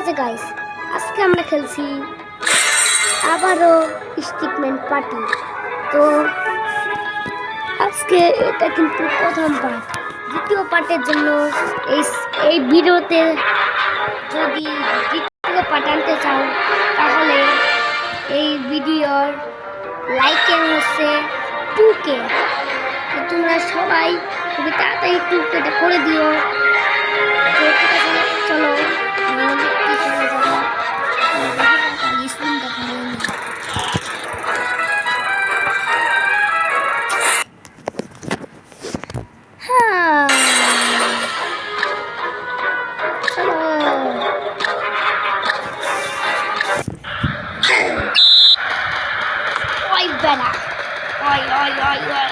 আছে গাইস, আজকে আমরা খেলছি আবারও স্টিকম্যান পার্টি। তো আজকে এটা কিন্তু প্রথম পার্ট। দ্বিতীয় পার্টের জন্য এই ভিডিওতে যদি দ্বিতীয় পার্ট আনতে চাও তাহলে এই ভিডিওর লাইকের হচ্ছে 2K। তো তোমরা সবাই খুবই তাড়াতাড়ি 2Kটা করে দিও। তো ঠিক আছে, চলো better. Oi, oi, oi, oi.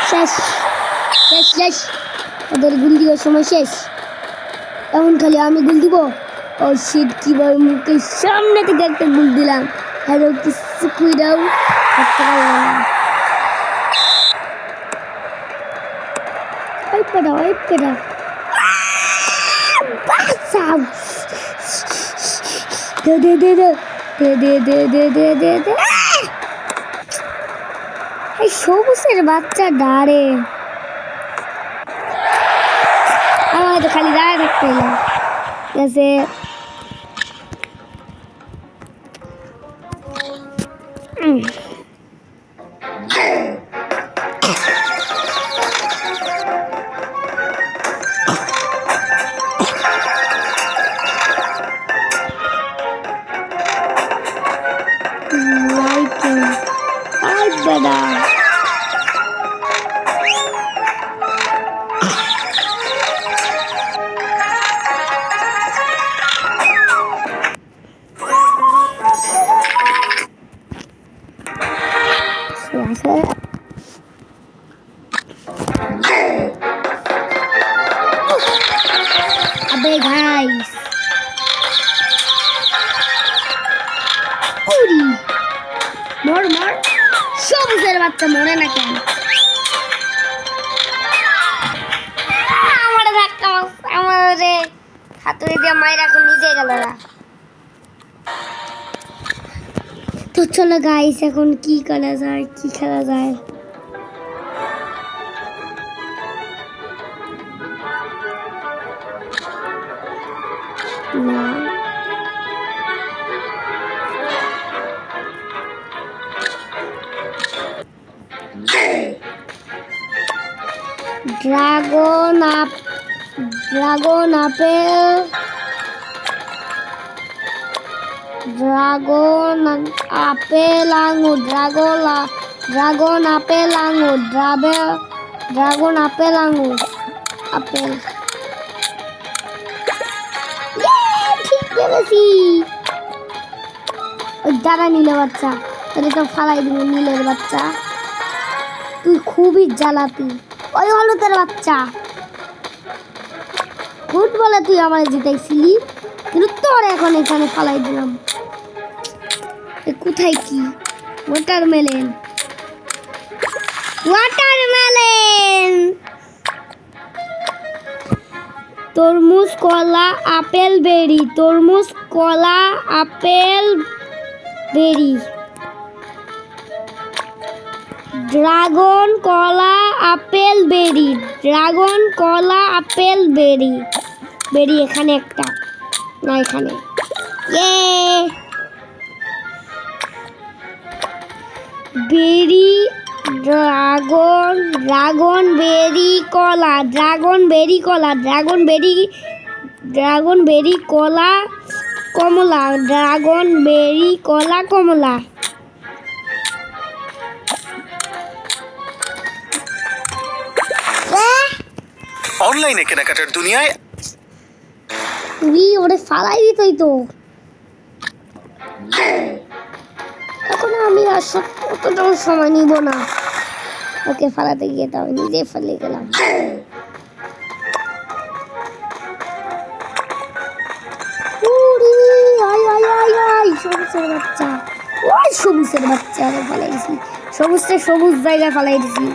শেষ শেষ শেষ, ওদের গুল দিবার সময় শেষ। এমন খালি আমি গুল দিব। ও শিট, কিভাবে মুখের সামনে থেকে একটা গুল দিলাম, আর কিছু কুইরাও থাকতে পারলাম না। ওই পেটা ওই পেটা বাঁচাও। দে দে দে দে দে দে দে দে দে দে দে। এই সবুজের বাচ্চা ডারে আমার তো খালি দাঁড়ায় থাকতে এলাম। ঠিক আছে, বেটা अबे गाइस उड़ी मोर मोर সবুজের বাচ্চা মরে না কেন? আমার ধাক্কা আমারে হাতুড়ি দিয়ে মায়ের এখন নিজে গেল না। তো চলো গাইস, এখন কি করা যায়, কি খেলা যায়? না ড্রাগন আপেল আঙুর আপেল। ঠিক পেরেছি। ওই দাঁড়া নীলের বাচ্চা, তোকে তো ফালাই দিব। নীলের বাচ্চা তুই খুবই জ্বালাতি। ওই হলুদের বাচ্চা, ফুটবলে তুই আমার জিতাইছিলি, কিন্তু তোর এখন এখানে ফালাই দিলাম। কোথায় কি? ওয়াটারমেলন তরমুজ কলা আপেল বেরি ড্রাগন কলা আপেল বেরি এখানে একটা না, এখানে বেরি ড্রাগন বেরি কলা কমলা। অনলাইনে কেনাকাটার দুনিয়ায় ওরে ফালাই দিতই তো। এখন আমি আর অতটাও সময় নিব না, ওকে ফালাতে গিয়ে তো আমি নিজে ফেলে গেলাম। সবুজের বাচ্চা ফালাই দিছি, সবুজ জায়গায় ফালাই দিছি।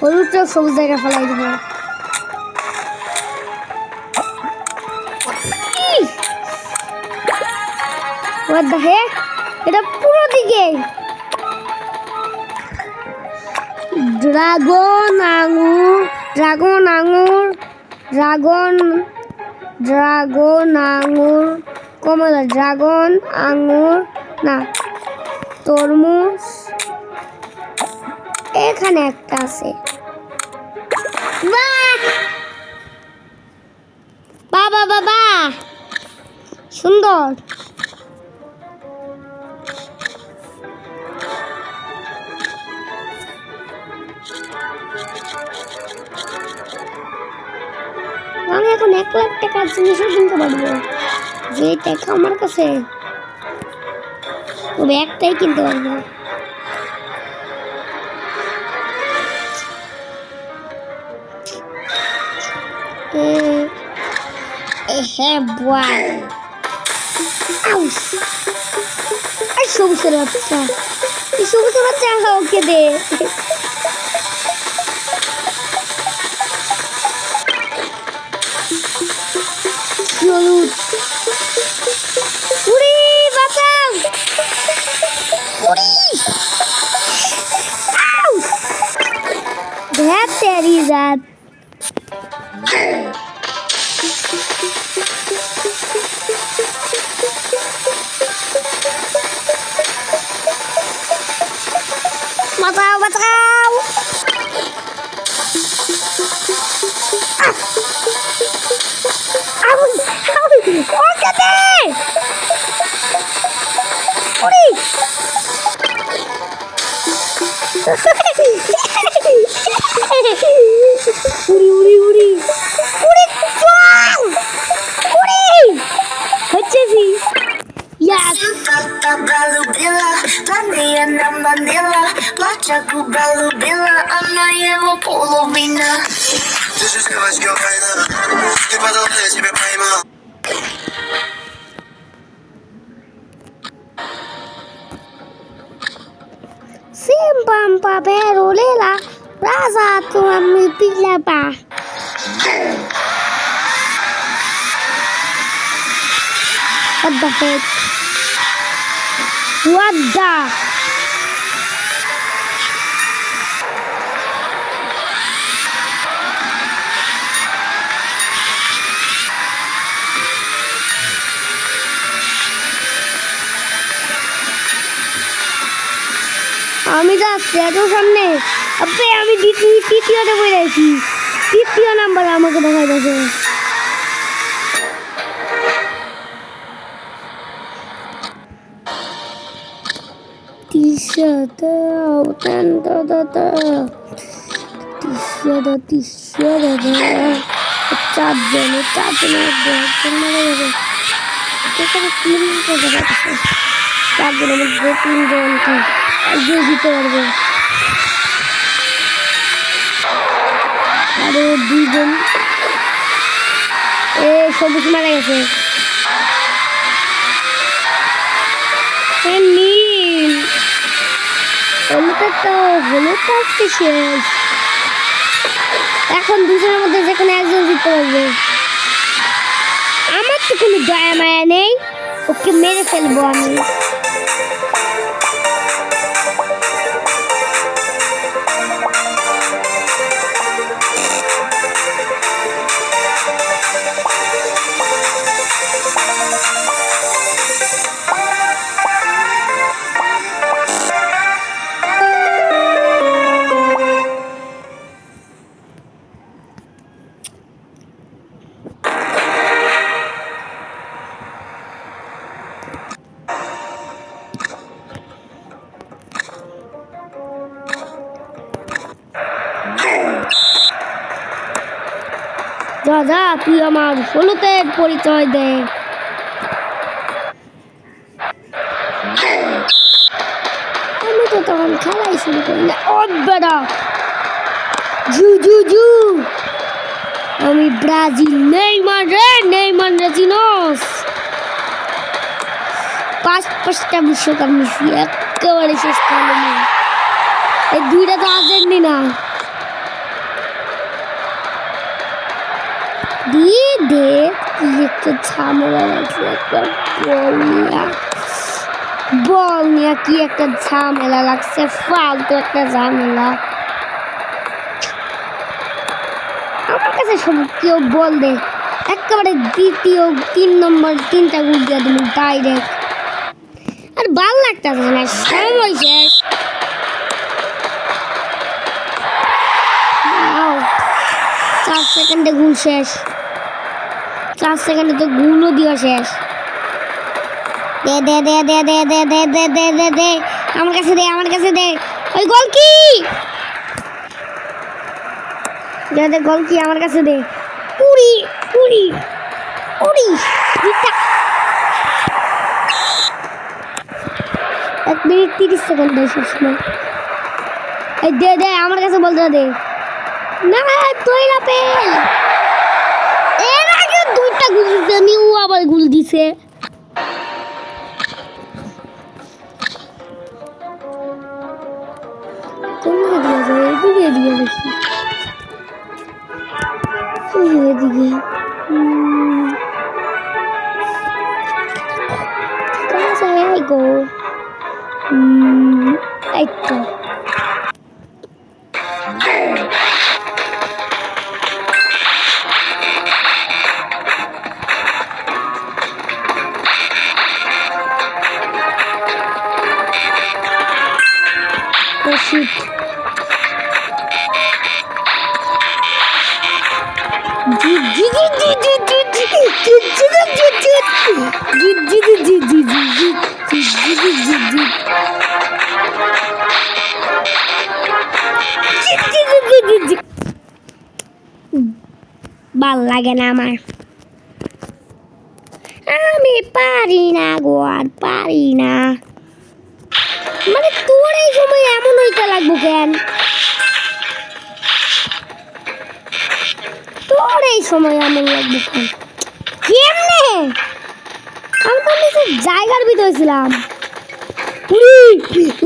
হলুদটা সবুজ জায়গায় ফেলাই দেবো। What the heck? এটা পুরো দিকে ড্রাগন আঙুর, ড্রাগন আঙুর, ড্রাগন আঙুর, কমলা, ড্রাগন আঙুর না, তরমুজ এখানে একটা আছে। বাবা বাবা সুন্দর। আমি এখন 1,00,000 টাকার জিনিসও কিনতে পারবো, যে টাকা আমার কাছে তবে একটাই কিনতে পারবো। হ্যাঁ বয় সবুজের বাচ্চা, সবুজের বাচ্চা ওকে দে। হলুদ উড়ি বাঁচাও, উড়ি ধ্যাত তেরি জাত। বাঁচাও বাঁচাও, ওকে দে উড়ি। উড়ি উড়ি উড়ি উড়ি চল উড়ি হচ্ছে জি ইয়াস। Balubila, Tania na Manila, Plachaku Balubila, она его половина. Ты же девочка война, ты потом я тебя поймал. Simbamba perolela, raza tu mi pilapa. What the heck? What the? আমি যাচ্ছি এত সামনে, আবে আমি তৃতীয়তে বই আছি, তৃতীয় নাম্বার আমাকে দেখা যাচ্ছে। চারজনের মধ্যে 3 জন একজন জিতে পারবে, আরে 2 জন সবুজ মারা গেছে। নীল হলুদ আজকে শেষ, এখন 2 জনের মধ্যে যে কোনো একজন জিততে পারবে। আমার তো কোনো দয়া মায়া নেই, ওকে মেরে ফেলবো আমি। যা তুই আমার হলুদের পরিচয় দে। আমি তো তখন খেলাই শুরু করি না। ও বেটা জু জু জু, আমি ব্রাজিল নেইমার রে চিনোস। 5টা বিশ্বকাপ মিশি একেবারে শেষ করলাম। এই 2টা তো আর্জেন্টিনা, দিয়ে দে কি একটা ঝামেলা লাগছে একটা বল নিয়ে কি একটা ঝামেলা লাগছে ফালতু একটা ঝামেলা আমার কাছে সব কেউ বল দে একেবারে দ্বিতীয় 3 নম্বর 3টা গোল দিয়ে দিল ডাইরেক্ট আর ভাল লাগতেছে না সময় শেষ 4 সেকেন্ডে গোল শেষ 4 সেকেন্ডে তো গোলও দিয়া শেষ দে দে দে দে দে দে দে দে দে দে দে আমার কাছে দে ওই গোল কি দে দে গোল কি আমার কাছে দে উড়ি উড়ি উড়ি দিতা 1 মিনিট 30 সেকেন্ড শেষ না এই দে দে আমার কাছে বলতে দে না তুই না পেল এর আগে 2টা গোল দিছে নিউ আবার গোল দিছে কোন দিকে যায় এদিকে দিয়ে দেখি এদিকে কোথায় আই গো এই তো shit. ভাল লাগে না আমার আমি পারি না গো আর পারি না মানে তোর এই সময় এমন হইতে লাগবো কেন তোর এই সময় এমন লাগবো কেন কেমনে আমি তো নিচে জায়গার ভিতরে ছিলাম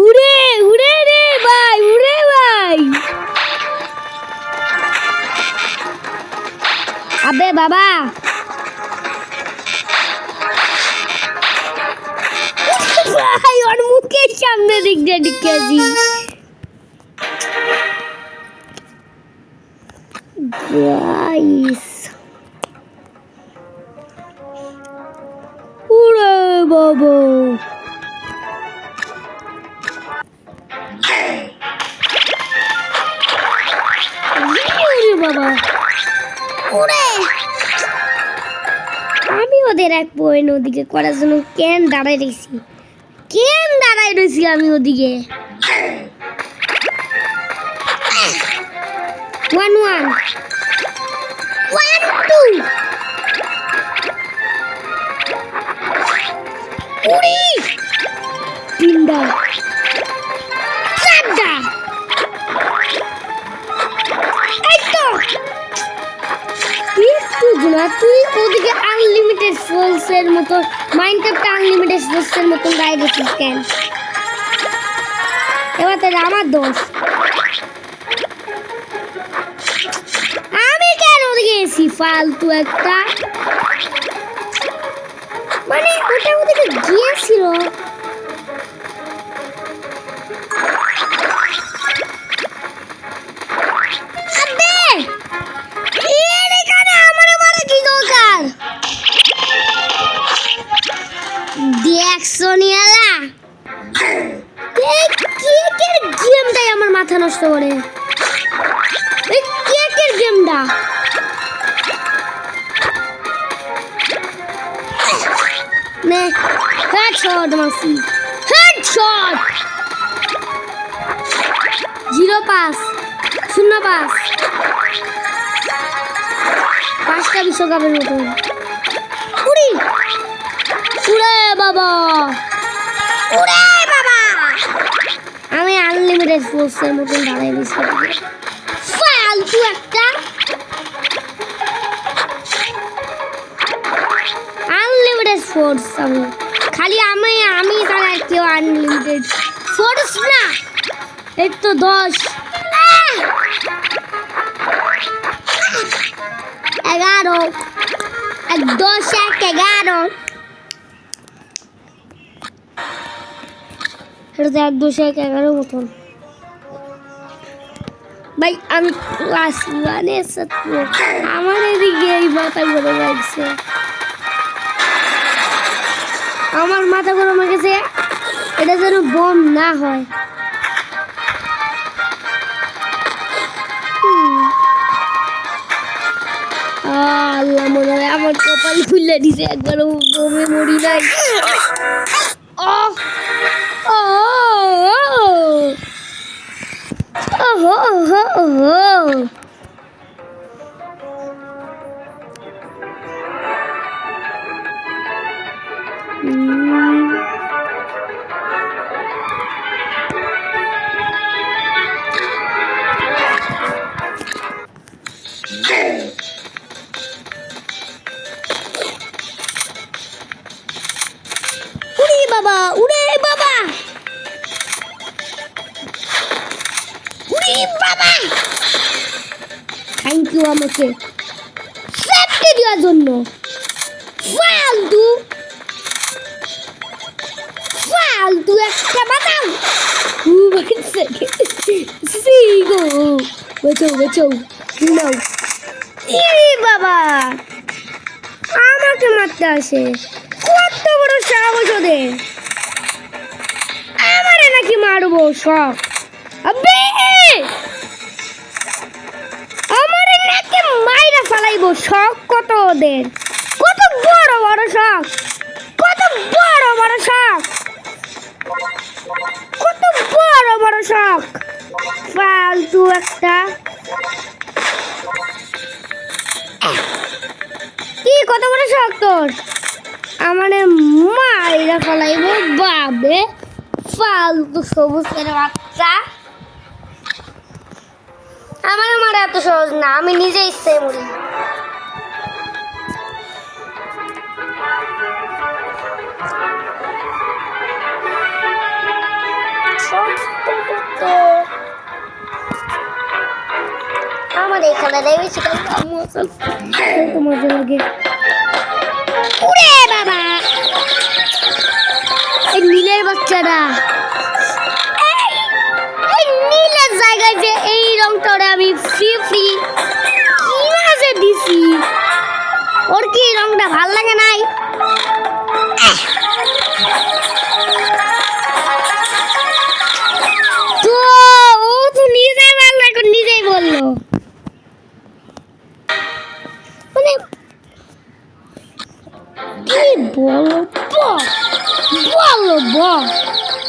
উড়ে উড়ে রে ভাই উড়ে ভাই আবে বাবা ভাই ওর মুখের সামনে দিক দিয়ে ঢুকেছি গাইস উড়ে বাবা বাবা উড়ে আমি ওদের এক পয়েন্ট ওদিকে করার জন্য কেন দাঁড়াই রয়েছি আমি ওদিকে 1-1 1-2 উড়ি তিনটা চারটা এই তো তুই ওদিকে আনলিমিটেড ফোর্সের মতো মাইনক্রাফট আনলিমিটেড ফোর্সের মতো গাইড দিছিস কেন এবার তো আমার দোষ আমি কেন ওদিকে এসি ফালতু একটা মানে ওটা ওদিকে গিয়েছিল সোনিয়ালা কেকের গেমটাই আমার মাথা নষ্ট করে এই কেকের গেমটা নে হেডশট মাসি হেডশট 0-5 0-5 5টা বিশ্বকাপের মতো উড়ি উড়ে বাবা আমি আনলিমিটেড ফোর্সের মতন দাঁড়াই দিচ্ছি ফালতু একটা আনলিমিটেড ফোর্স আমি খালি আমি ছাড়া কেউ আনলিমিটেড ফোর্স না এই তো 10 11 আর 10 এক 11 এটা 10 এক 11 মতন ভাই আমি ক্লাস 1 এর ছাত্র আমার এদিকে এই মাথা গরম লাগছে আমার মাথা গরম হয়ে গেছে এটা যেন বম না হয় আল্লাহ মনে হয় আমার কপাল খুলে দিছে একবার বমে মরি নাই বাবা উড়ে বাবা উড়ে বাবা থ্যাংক ইউ আমাকে সেফটি দেওয়ার জন্য ফালতু একটা বাঁচাও সিগো বাঁচাও নাও বাবা আমাকে মারতে আসে কত বড় সাহস ওদের আমারে নাকি মারবো শখ আবে আমারে নাকি মাইরা ফেলাইবো শখ কত ওদের কত বড় বড় শখ কত বড় বড় শখ কত বড় বড় শখ ফালতু একটা কি কত বড় শখ তোর আমারে মাইরা ফেলাইবো বাবে ফালতু সবুজ বাচ্চা আমার মারা এত সহজ না আমি নিজে ইচ্ছায় মরি আমার এখানে বেশি মজা লাগে উড়ে বাবা এই নীলের বাচ্চারা এই নীলের জায়গায় যে এই রংটা আমি ফ্রি কি মাঝে দিছি ওর কি রংটা ভাল লাগে নাই তো ও তো নিজেই ভাল লাগে নিজেই বললো মানে কি বলো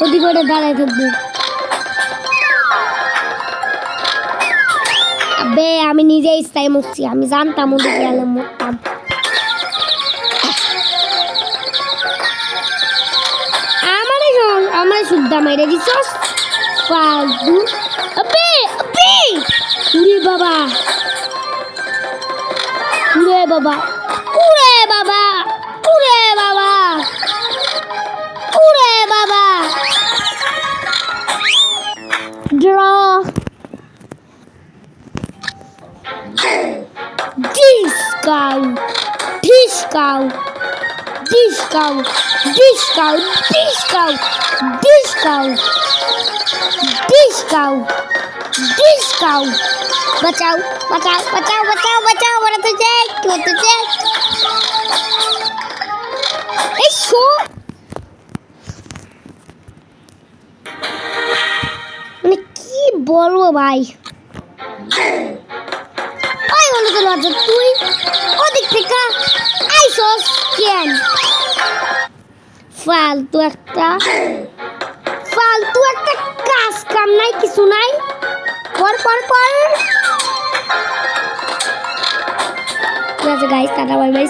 ওদিকে ওটা দাঁড়ায় থাকবো আবে আমি নিজে ইচ্ছায় মরছি আমি জানতাম ওদিকে গেলে মরতাম আমার শুদ্ধ মাইরে দিছস ফালতু আবে উড়ে বাবা draw disco बचाओ बड़ा तो जाए ए शो মানে কি বলবো ভাই ওই বলে তো লজ্জা তুই ওদিক থেকে আইসস কেন ফালতু একটা কাজ কাম নাই কিছু নাই পর ঠিক আছে গাইস টাটা বাই বাই